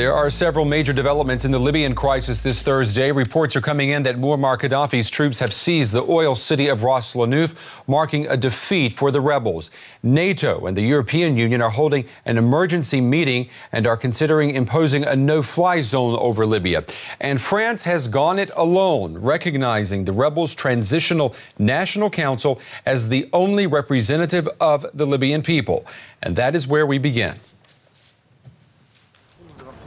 There are several major developments in the Libyan crisis this Thursday. Reports are coming in that Muammar Gadaffi's troops have seized the oil city of Ras Lanuf, marking a defeat for the rebels. NATO and the European Union are holding an emergency meeting and are considering imposing a no-fly zone over Libya. And France has gone it alone, recognizing the rebels' Transitional National Council as the only representative of the Libyan people. And that is where we begin.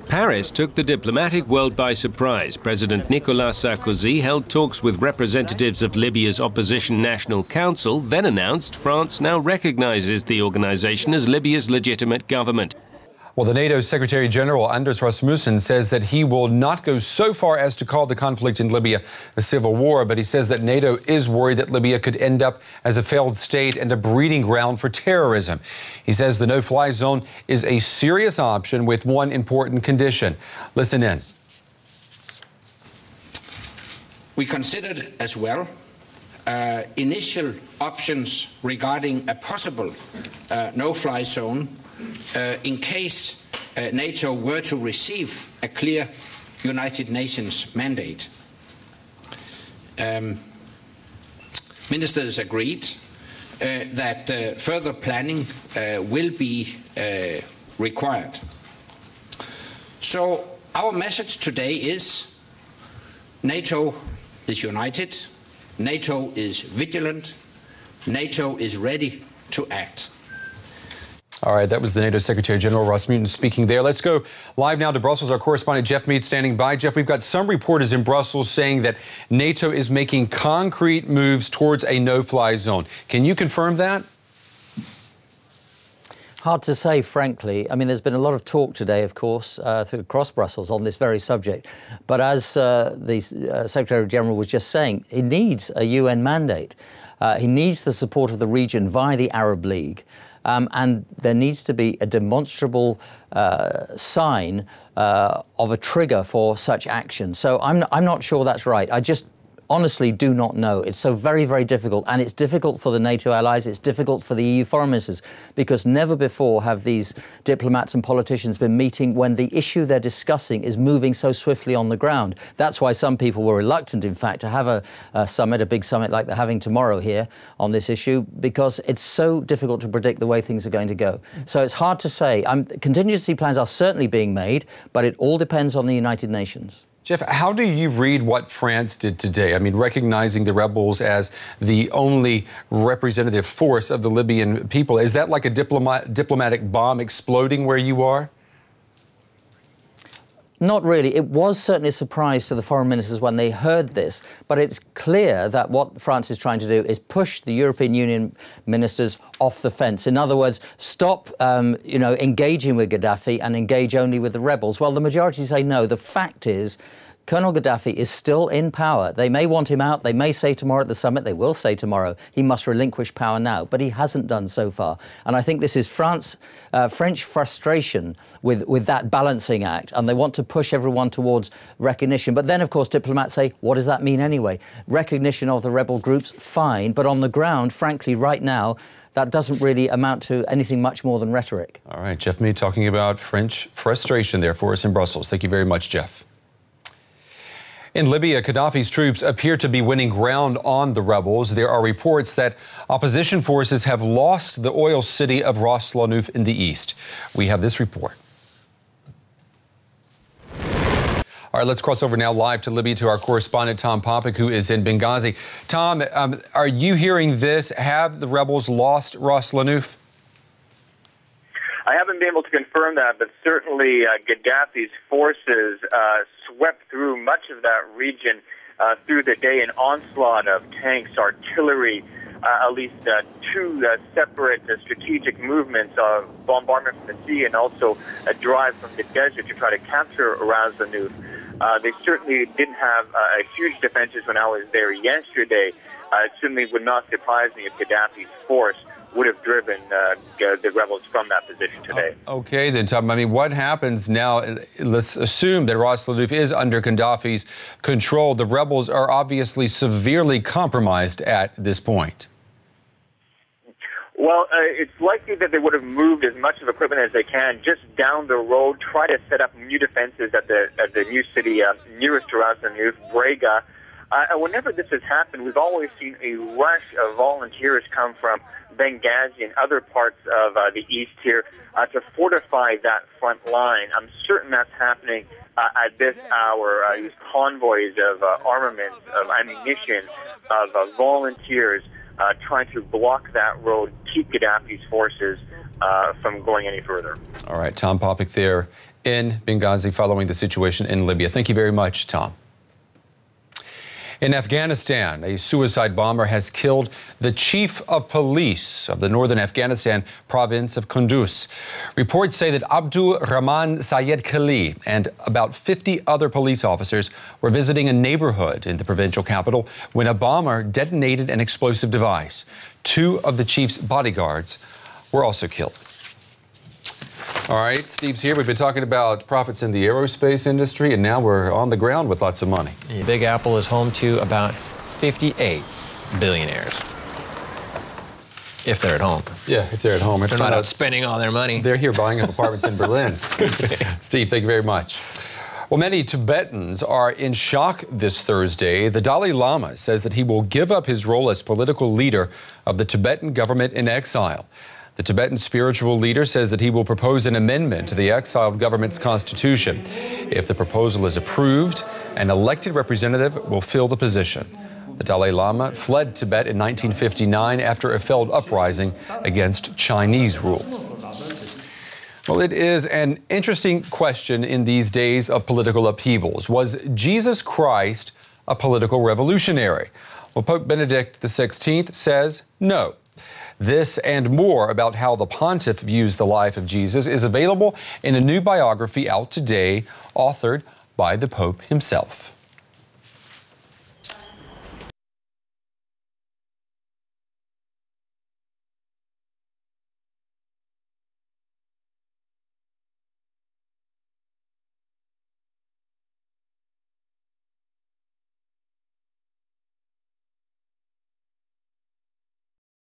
Paris took the diplomatic world by surprise. President Nicolas Sarkozy held talks with representatives of Libya's opposition National Council, then announced France now recognizes the organization as Libya's legitimate government. Well, the NATO Secretary General Anders Rasmussen says that he will not go so far as to call the conflict in Libya a civil war, but he says that NATO is worried that Libya could end up as a failed state and a breeding ground for terrorism. He says the no-fly zone is a serious option with one important condition. Listen in. We considered as well initial options regarding a possible no-fly zone in case NATO were to receive a clear United Nations mandate. Ministers agreed that further planning will be required. So our message today is NATO is united, NATO is vigilant, NATO is ready to act. All right, that was the NATO Secretary General Rasmussen speaking there. Let's go live now to Brussels. Our correspondent Jeff Mead standing by. Jeff, we've got some reporters in Brussels saying that NATO is making concrete moves towards a no-fly zone. Can you confirm that? Hard to say, frankly. I mean, there's been a lot of talk today, of course, across Brussels on this very subject. But as the Secretary General was just saying, he needs a UN mandate. He needs the support of the region via the Arab League. And there needs to be a demonstrable sign of a trigger for such action. So I'm not sure that's right. I just honestly do not know. It's so very, very difficult. And it's difficult for the NATO allies. It's difficult for the EU foreign ministers, because never before have these diplomats and politicians been meeting when the issue they're discussing is moving so swiftly on the ground. That's why some people were reluctant, in fact, to have a summit, a big summit like they're having tomorrow here on this issue, because it's so difficult to predict the way things are going to go. So it's hard to say. Contingency plans are certainly being made, but it all depends on the United Nations. Jeff, how do you read what France did today? I mean, recognizing the rebels as the only representative force of the Libyan people. Is that like a diplomatic bomb exploding where you are? Not really. It was certainly a surprise to the foreign ministers when they heard this, but it's clear that what France is trying to do is push the European Union ministers off the fence. In other words, stop, engaging with Gadaffi and engage only with the rebels. Well, the majority say no. The fact is, Colonel Gadaffi is still in power. They may want him out. They may say tomorrow at the summit, they will say tomorrow, he must relinquish power now. But he hasn't done so far. And I think this is French frustration with that balancing act. And they want to push everyone towards recognition. But then, of course, diplomats say, what does that mean anyway? Recognition of the rebel groups, fine. But on the ground, frankly, right now, that doesn't really amount to anything much more than rhetoric. All right, Jeff Mead talking about French frustration there for us in Brussels. Thank you very much, Jeff. In Libya, Gadaffi's troops appear to be winning ground on the rebels. There are reports that opposition forces have lost the oil city of Ras Lanuf in the east. We have this report. All right, let's cross over now live to Libya to our correspondent, Tom Popick, who is in Benghazi. Tom, are you hearing this? Have the rebels lost Ras Lanuf? I haven't been able to confirm that, but certainly Gaddafi's forces swept through much of that region through the day, an onslaught of tanks, artillery, at least two separate strategic movements of bombardment from the sea and also a drive from the desert to try to capture Ras Lanuf. They certainly didn't have huge defenses when I was there yesterday. It certainly would not surprise me if Gaddafi's force would have driven the rebels from that position today. Okay, then, Tom, I mean, what happens now? Let's assume that Ras Lanuf is under Gaddafi's control. The rebels are obviously severely compromised at this point. Well, it's likely that they would have moved as much of equipment as they can just down the road, try to set up new defenses at the new city nearest to Roslanu, Brega. And whenever this has happened, we've always seen a rush of volunteers come from Benghazi and other parts of the east here to fortify that front line. I'm certain that's happening at this hour. These convoys of armaments, of ammunition, of volunteers trying to block that road, keep Gaddafi's forces from going any further. All right, Tom Popick there in Benghazi following the situation in Libya. Thank you very much, Tom. In Afghanistan, a suicide bomber has killed the chief of police of the northern Afghanistan province of Kunduz. Reports say that Abdul Rahman Sayed Khali and about 50 other police officers were visiting a neighborhood in the provincial capital when a bomber detonated an explosive device. 2 of the chief's bodyguards were also killed. All right, Steve's here. We've been talking about profits in the aerospace industry, and now we're on the ground with lots of money. Big Apple is home to about 58 billionaires. If they're at home. Yeah, if they're at home. If they're not out spending all their money. They're here buying up apartments in Berlin. Steve, thank you very much. Well, many Tibetans are in shock this Thursday. The Dalai Lama says that he will give up his role as political leader of the Tibetan government in exile. The Tibetan spiritual leader says that he will propose an amendment to the exiled government's constitution. If the proposal is approved, an elected representative will fill the position. The Dalai Lama fled Tibet in 1959 after a failed uprising against Chinese rule. Well, it is an interesting question in these days of political upheavals. Was Jesus Christ a political revolutionary? Well, Pope Benedict XVI says no. This and more about how the pontiff views the life of Jesus is available in a new biography out today, authored by the Pope himself.